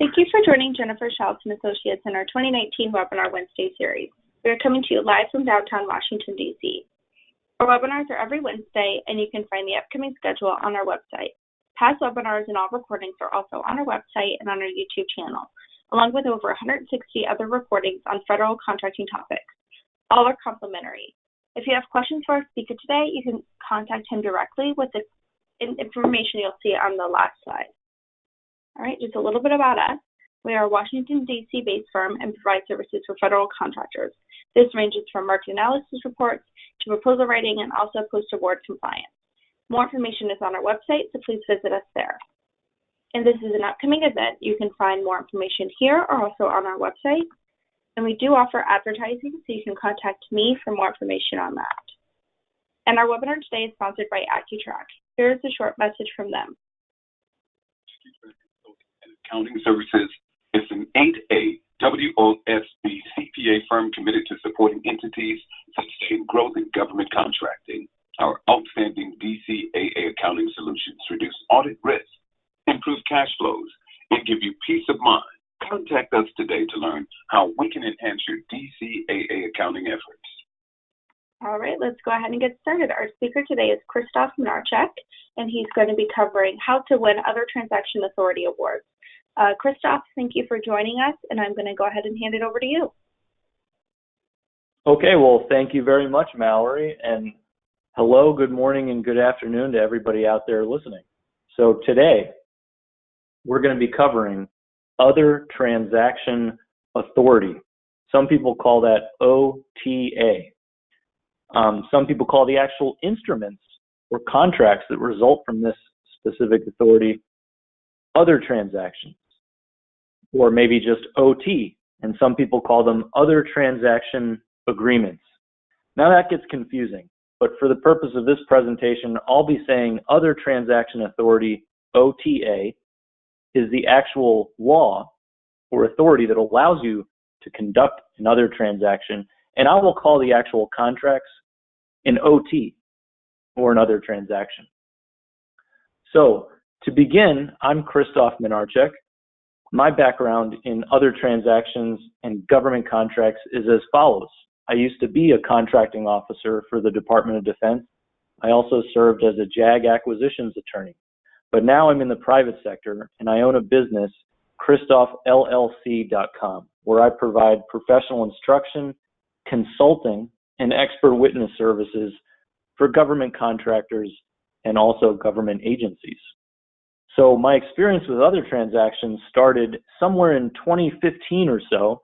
Thank you for joining Jennifer Shelton and Associates in our 2019 Webinar Wednesday series. We are coming to you live from downtown Washington, D.C. Our webinars are every Wednesday, and you can find the upcoming schedule on our website. Past webinars and all recordings are also on our website and on our YouTube channel, along with over 160 other recordings on federal contracting topics. All are complimentary. If you have questions for our speaker today, you can contact him directly with the information you'll see on the last slide. All right, just a little bit about us. We are a Washington, D.C. based firm and provide services for federal contractors. This ranges from market analysis reports to proposal writing and also post-award compliance. More information is on our website, so please visit us there. And this is an upcoming event. You can find more information here or also on our website. And we do offer advertising, so you can contact me for more information on that. And our webinar today is sponsored by AccuTrack. Here's a short message from them. Accounting Services is an 8A WOSB CPA firm committed to supporting entities sustain growth in government contracting. Our outstanding DCAA accounting solutions reduce audit risk, improve cash flows, and give you peace of mind. Contact us today to learn how we can enhance your DCAA accounting efforts. All right, let's go ahead and get started. Our speaker today is Krzysztof Mnarczyk, and he's going to be covering how to win other transaction authority awards. Krzysztof, thank you for joining us, and I'm going to go ahead and hand it over to you. Okay, well, thank you very much, Mallory, and hello, good morning, and good afternoon to everybody out there listening. So today, we're going to be covering other transaction authority. Some people call that OTA. Some people call the actual instruments or contracts that result from this specific authority other transactions, or maybe just OT, and some people call them other transaction agreements. Now that gets confusing, but for the purpose of this presentation, I'll be saying other transaction authority, OTA, is the actual law or authority that allows you to conduct another transaction, and I will call the actual contracts an OT, or another transaction. So to begin, I'm Krzysztof Mnarczyk. My background in other transactions and government contracts is as follows. I used to be a contracting officer for the Department of Defense. I also served as a JAG acquisitions attorney. But now I'm in the private sector, and I own a business, KrzysztofLLC.com, where I provide professional instruction, consulting, and expert witness services for government contractors and also government agencies. So my experience with other transactions started somewhere in 2015 or so.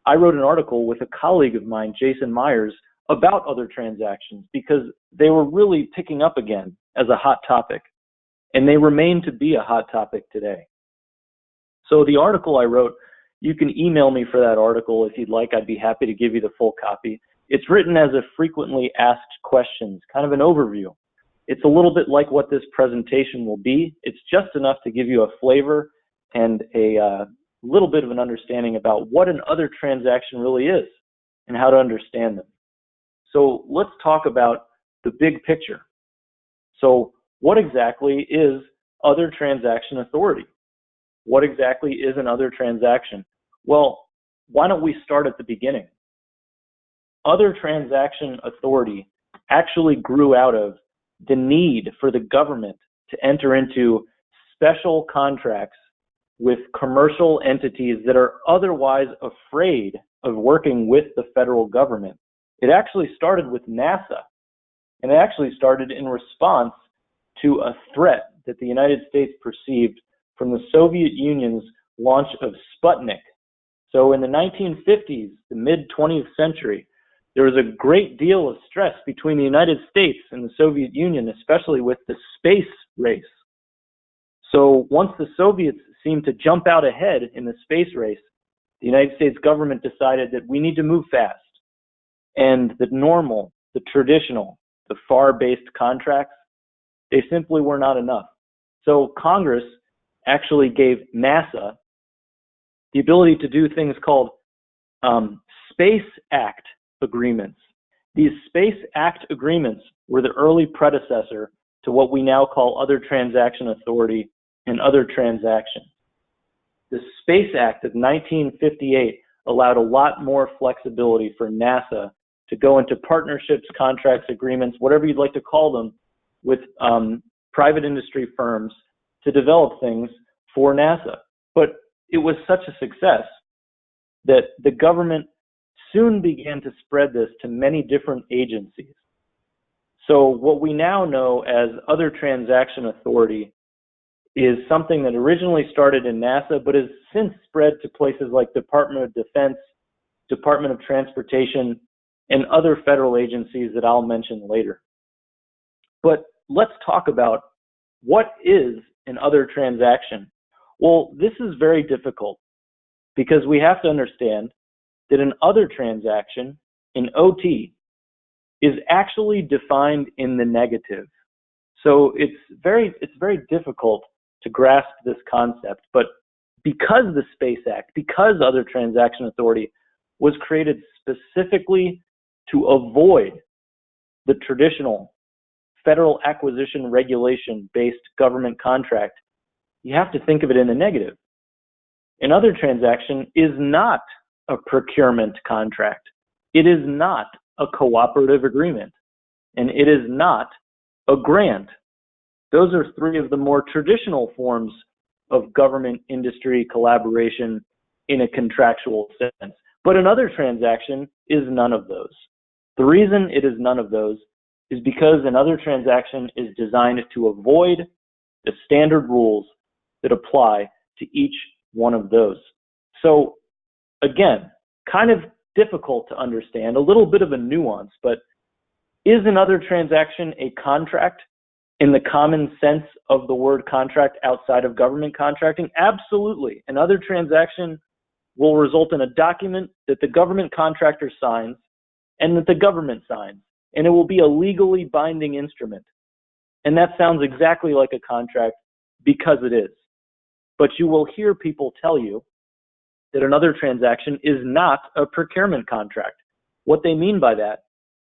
I wrote an article with a colleague of mine, Jason Myers, about other transactions because they were really picking up again as a hot topic, and they remain to be a hot topic today. So the article I wrote, you can email me for that article if you'd like. I'd be happy to give you the full copy. It's written as a frequently asked questions, kind of an overview. It's a little bit like what this presentation will be. It's just enough to give you a flavor and a little bit of an understanding about what an other transaction really is and how to understand them. So let's talk about the big picture. So what exactly is other transaction authority? What exactly is an other transaction? Well, why don't we start at the beginning? Other transaction authority actually grew out of the need for the government to enter into special contracts with commercial entities that are otherwise afraid of working with the federal government. It actually started with NASA, and it actually started in response to a threat that the United States perceived from the Soviet Union's launch of Sputnik. So in the 1950s, the mid-20th century, there was a great deal of stress between the United States and the Soviet Union, especially with the space race. So once the Soviets seemed to jump out ahead in the space race, the United States government decided that we need to move fast. And the normal, the traditional, the FAR-based contracts, they simply were not enough. So Congress actually gave NASA the ability to do things called Space Act agreements. These Space Act agreements were the early predecessor to what we now call other transaction authority and other transactions. the Space Act of 1958 allowed a lot more flexibility for NASA to go into partnerships, contracts, agreements, whatever you'd like to call them, with private industry firms to develop things for NASA. But it was such a success that the government soon began to spread this to many different agencies. So what we now know as Other Transaction Authority is something that originally started in NASA, but has since spread to places like Department of Defense, Department of Transportation, and other federal agencies that I'll mention later. But let's talk about what is an other transaction. Well, this is very difficult because we have to understand that an other transaction, an OT, is actually defined in the negative. So it's very difficult to grasp this concept, but because the Space Act, because Other Transaction Authority was created specifically to avoid the traditional federal acquisition regulation-based government contract, you have to think of it in the negative. Another transaction is not a procurement contract. It is not a cooperative agreement, and it is not a grant. Those are three of the more traditional forms of government-industry collaboration in a contractual sense. But another transaction is none of those. The reason it is none of those is because another transaction is designed to avoid the standard rules that apply to each one of those. So again, kind of difficult to understand, a little bit of a nuance, but is another transaction a contract in the common sense of the word contract outside of government contracting? Absolutely. Another transaction will result in a document that the government contractor signs and that the government signs, and it will be a legally binding instrument. And that sounds exactly like a contract because it is. But you will hear people tell you that another transaction is not a procurement contract. What they mean by that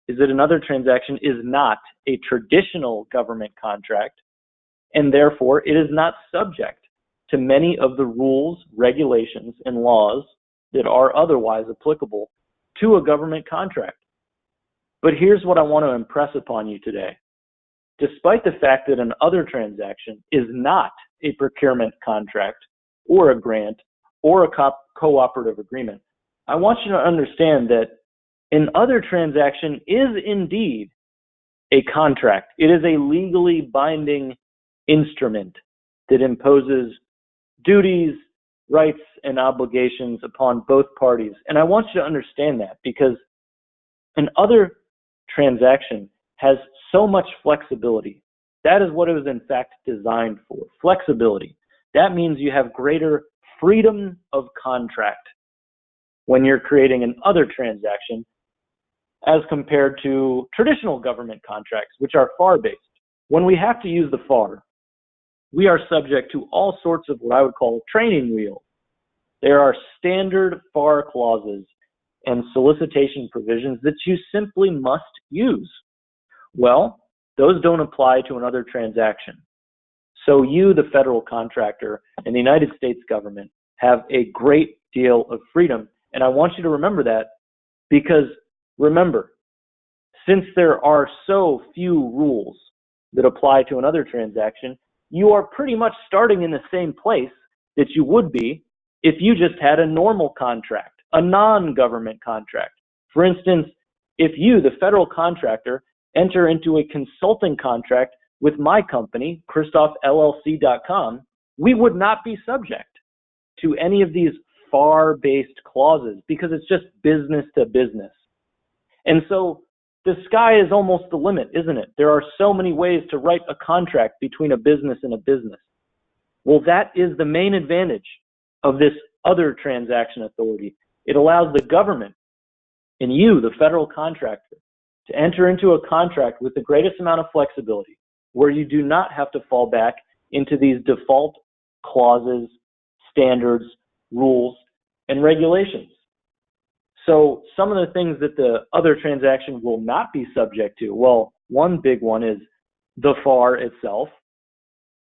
is that another transaction is not a traditional government contract, and therefore it is not subject to many of the rules, regulations, and laws that are otherwise applicable to a government contract. But here's what I want to impress upon you today. Despite the fact that an other transaction is not a procurement contract or a grant or a cooperative agreement, I want you to understand that an other transaction is indeed a contract. It is a legally binding instrument that imposes duties, rights, and obligations upon both parties. And I want you to understand that because an other transaction has so much flexibility. That is what it was in fact designed for, flexibility. That means you have greater freedom of contract when you're creating an other transaction as compared to traditional government contracts, which are FAR-based. When we have to use the FAR, we are subject to all sorts of what I would call training wheels. There are standard FAR clauses and solicitation provisions that you simply must use. Well, those don't apply to another transaction. So you, the federal contractor, and the United States government have a great deal of freedom. And I want you to remember that because, remember, since there are so few rules that apply to another transaction, you are pretty much starting in the same place that you would be if you just had a normal contract, a non-government contract. For instance, if you, the federal contractor, enter into a consulting contract with my company, KristoffLLC.com, we would not be subject to any of these FAR-based clauses because it's just business to business. And so the sky is almost the limit, isn't it? There are so many ways to write a contract between a business and a business. Well, that is the main advantage of this other transaction authority. It allows the government and you, the federal contractor, to enter into a contract with the greatest amount of flexibility, where you do not have to fall back into these default clauses, standards, rules, and regulations. So some of the things that the other transaction will not be subject to, well, one big one is the FAR itself.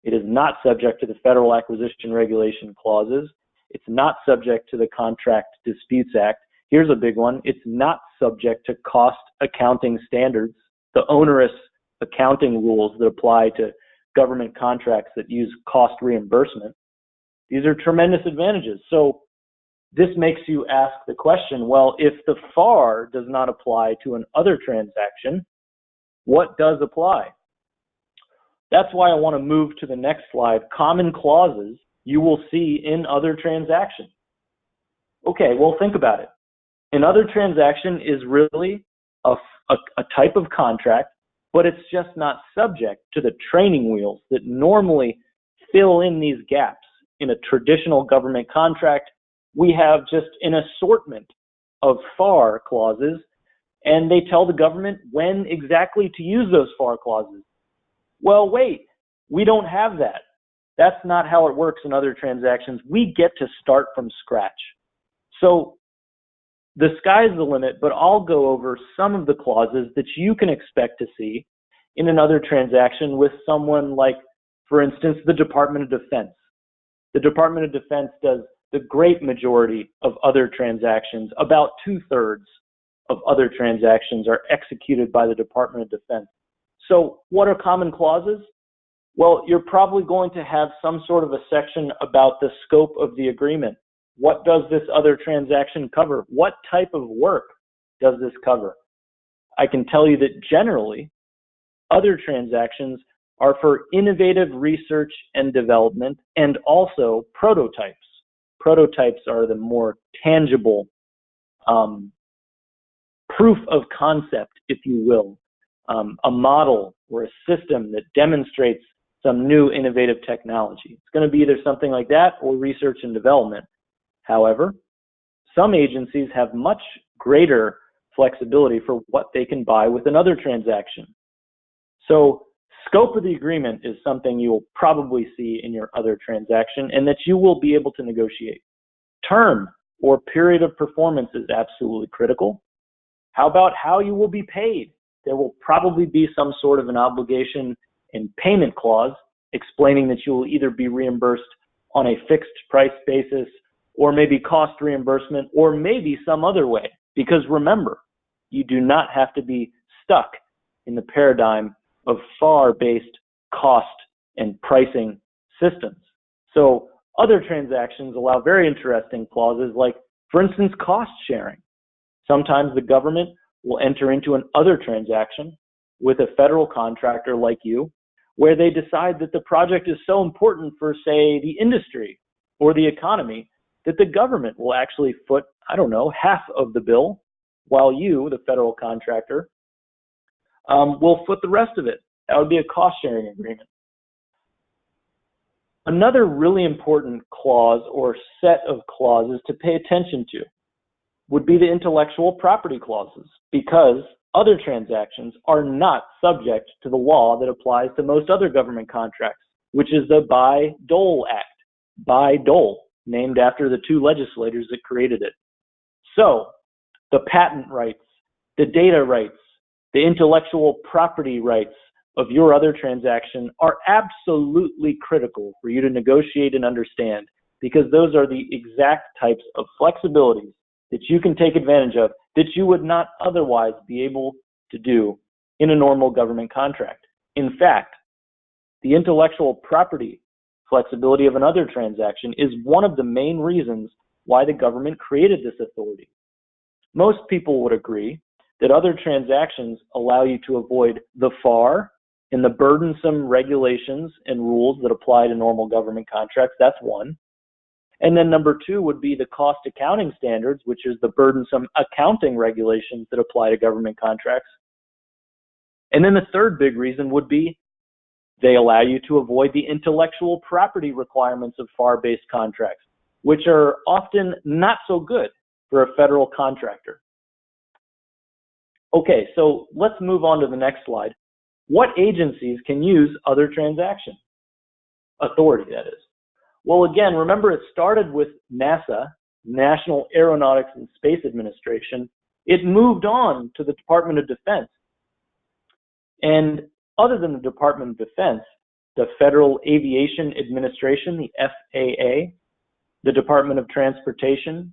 It is not subject to the federal acquisition regulation clauses. It's not subject to the Contract Disputes Act. Here's a big one. It's not subject to cost accounting standards, the onerous accounting rules that apply to government contracts that use cost reimbursement. These are tremendous advantages. So this makes you ask the question, well, if the FAR does not apply to an other transaction, what does apply? That's why I want to move to the next slide. Common clauses you will see in other transactions. Okay, well, think about it. An other transaction is really a type of contract, but it's just not subject to the training wheels that normally fill in these gaps. In a traditional government contract, we have just an assortment of FAR clauses, and they tell the government when exactly to use those FAR clauses. Well, wait, we don't have that. That's not how it works in other transactions. We get to start from scratch. So the sky's the limit, but I'll go over some of the clauses that you can expect to see in another transaction with someone like, for instance, the Department of Defense. The Department of Defense does the great majority of other transactions. About 2/3 of other transactions are executed by the Department of Defense. So what are common clauses? Well, you're probably going to have some sort of a section about the scope of the agreement. What does this other transaction cover? What type of work does this cover? I can tell you that generally, other transactions are for innovative research and development and also prototypes. Prototypes are the more tangible proof of concept, if you will, a model or a system that demonstrates some new innovative technology. It's going to be either something like that or research and development. However, some agencies have much greater flexibility for what they can buy with another transaction. So scope of the agreement is something you will probably see in your other transaction and that you will be able to negotiate. Term or period of performance is absolutely critical. How about how you will be paid? There will probably be some sort of an obligation and payment clause explaining that you will either be reimbursed on a fixed price basis or maybe cost reimbursement or maybe some other way. Because remember, you do not have to be stuck in the paradigm of FAR-based cost and pricing systems. So other transactions allow very interesting clauses like, for instance, cost sharing. Sometimes the government will enter into an other transaction with a federal contractor like you, where they decide that the project is so important for, say, the industry or the economy, that the government will actually foot, half of the bill, while you, the federal contractor, will foot the rest of it. That would be a cost-sharing agreement. Another really important clause or set of clauses to pay attention to would be the intellectual property clauses, because other transactions are not subject to the law that applies to most other government contracts, which is the Bayh-Dole Act. Bayh-Dole, named after the two legislators that created it. So the patent rights, the data rights, the intellectual property rights of your other transaction are absolutely critical for you to negotiate and understand, because those are the exact types of flexibilities that you can take advantage of that you would not otherwise be able to do in a normal government contract. In fact, the intellectual property flexibility of another transaction is one of the main reasons why the government created this authority. Most people would agree that other transactions allow you to avoid the FAR and the burdensome regulations and rules that apply to normal government contracts. That's one. And then number two would be the cost accounting standards, which is the burdensome accounting regulations that apply to government contracts. And then the third big reason would be they allow you to avoid the intellectual property requirements of FAR-based contracts, which are often not so good for a federal contractor. Okay, so let's move on to the next slide. What agencies can use other transaction authority, that is? Well, again, remember it started with NASA, National Aeronautics and Space Administration. It moved on to the Department of Defense. And other than the Department of Defense, the Federal Aviation Administration, the FAA, the Department of Transportation,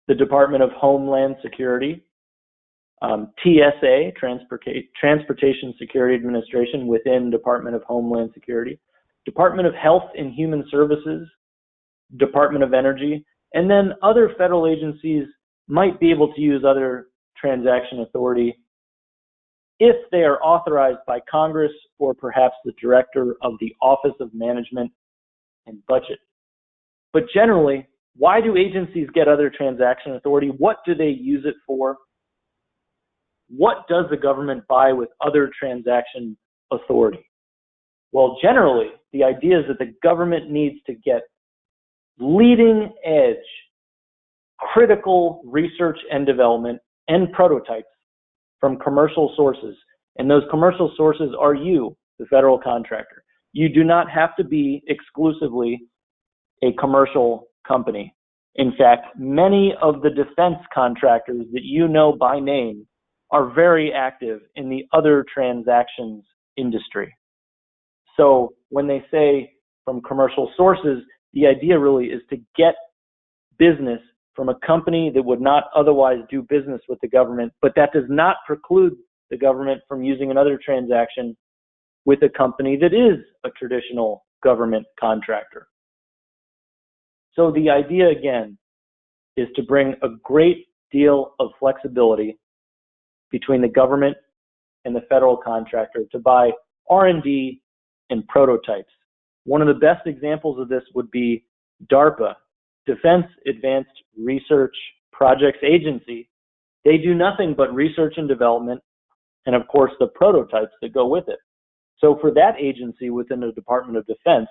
the Department of Homeland Security, TSA, Transportation Security Administration within Department of Homeland Security, Department of Health and Human Services, Department of Energy, and then other federal agencies might be able to use other transaction authority if they are authorized by Congress or perhaps the director of the Office of Management and Budget. But generally, why do agencies get other transaction authority? What do they use it for? What does the government buy with other transaction authority? Well, generally, the idea is that the government needs to get leading edge, critical research and development and prototypes from commercial sources. And those commercial sources are you, the federal contractor. You do not have to be exclusively a commercial company. In fact, many of the defense contractors that you know by name are very active in the other transactions industry. So when they say from commercial sources, the idea really is to get business from a company that would not otherwise do business with the government, but that does not preclude the government from using another transaction with a company that is a traditional government contractor. So the idea, again, is to bring a great deal of flexibility between the government and the federal contractor to buy R&D and prototypes. One of the best examples of this would be DARPA, Defense Advanced Research Projects Agency. They do nothing but research and development, and of course the prototypes that go with it. So for that agency within the Department of Defense,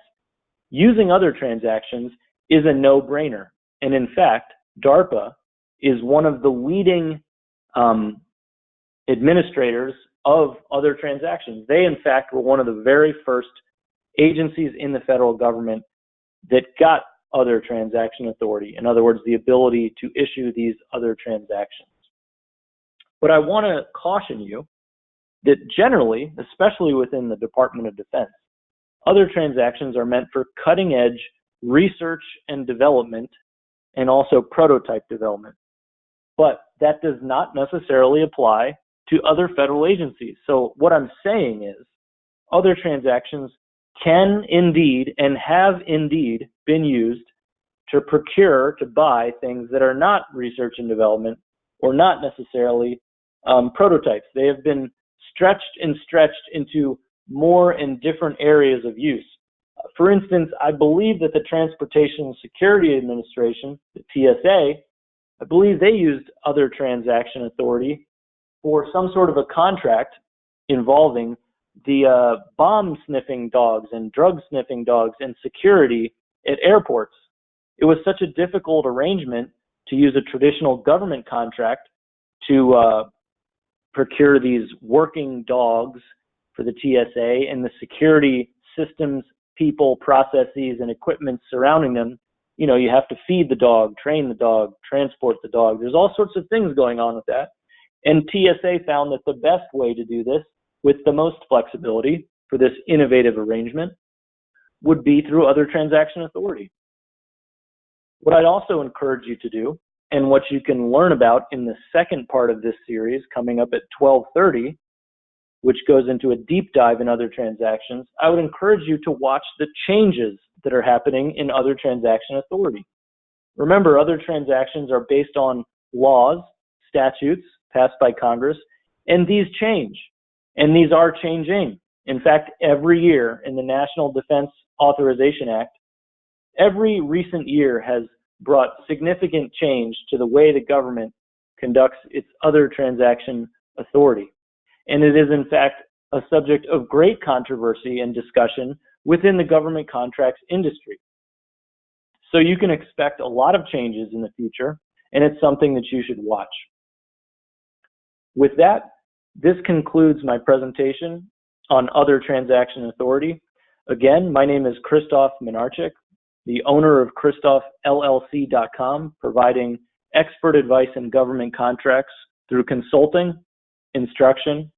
using other transactions is a no-brainer. And in fact, DARPA is one of the leading administrators of other transactions. They, in fact, were one of the very first agencies in the federal government that got other transaction authority. In other words, the ability to issue these other transactions. But I want to caution you that generally, especially within the Department of Defense, other transactions are meant for cutting-edge research and development and also prototype development. But that does not necessarily apply to other federal agencies. So what I'm saying is other transactions can indeed and have indeed been used to procure, to buy things that are not research and development or not necessarily prototypes. They have been stretched into more and different areas of use. For instance, I believe that the Transportation Security Administration, the TSA, I believe they used other transaction authority for some sort of a contract involving the bomb sniffing dogs and drug sniffing dogs and security at airports. It was such a difficult arrangement to use a traditional government contract to procure these working dogs for the TSA and the security systems, people, processes, and equipment surrounding them. You know, you have to feed the dog, train the dog, transport the dog. There's all sorts of things going on with that. And TSA found that the best way to do this with the most flexibility for this innovative arrangement would be through other transaction authority. What I'd also encourage you to do, and what you can learn about in the second part of this series coming up at 12:30, which goes into a deep dive in other transactions, I would encourage you to watch the changes that are happening in other transaction authority. Remember, other transactions are based on laws, statutes passed by Congress, and these change, and these are changing. In fact, every year in the National Defense Authorization Act, every recent year has brought significant change to the way the government conducts its other transaction authority. And it is, in fact, a subject of great controversy and discussion within the government contracts industry. So you can expect a lot of changes in the future, and it's something that you should watch. With that, this concludes my presentation on other transaction authority. Again, my name is Christoph Minarczyk, the owner of ChristophLLC.com, providing expert advice in government contracts through consulting, instruction,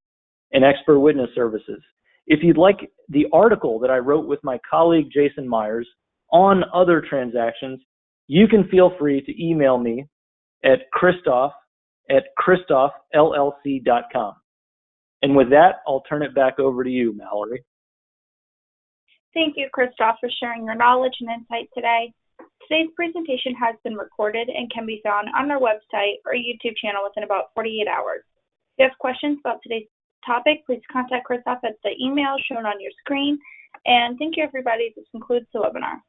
and expert witness services. If you'd like the article that I wrote with my colleague Jason Myers on other transactions, you can feel free to email me at christoph@christophllc.com. And with that, I'll turn it back over to you, Mallory. Thank you, Christoph, for sharing your knowledge and insight today. Today's presentation has been recorded and can be found on our website or YouTube channel within about 48 hours. If you have questions about today's topic, please contact Christoph at the email shown on your screen. And thank you, everybody. This concludes the webinar.